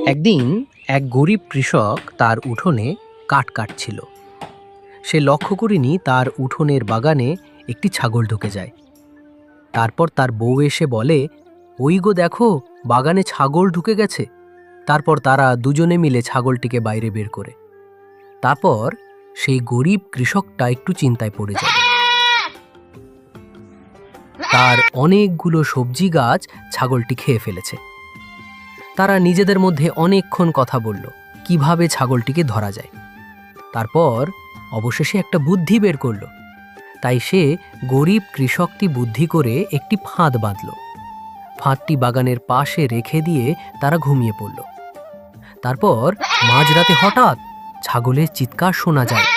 একদিন এক গরিব কৃষক তার উঠোনে কাঠ কাটছিল। সে লক্ষ্য করেনি তার উঠোনের বাগানে একটি ছাগল ঢুকে যায়। তারপর তার বউ এসে বলে, ওই গো দেখো, বাগানে ছাগল ঢুকে গেছে। তারপর তারা দুজনে মিলে ছাগলটিকে বাইরে বের করে। তারপর সেই গরিব কৃষকটা একটু চিন্তায় পড়ে যায়। তার অনেকগুলো সবজি গাছ ছাগলটি খেয়ে ফেলেছে। তারা নিজেদের মধ্যে অনেকক্ষণ কথা বলল কিভাবে ছাগলটিকে ধরা যায়। তারপর অবশেষে একটা বুদ্ধি বের করল। তাই সে গরিব কৃষকটি বুদ্ধি করে একটি ফাঁদ বাঁধল। ফাঁদটি বাগানের পাশে রেখে দিয়ে তারা ঘুমিয়ে পড়ল। তারপর মাঝরাতে হঠাৎ ছাগলের চিৎকার শোনা যায়।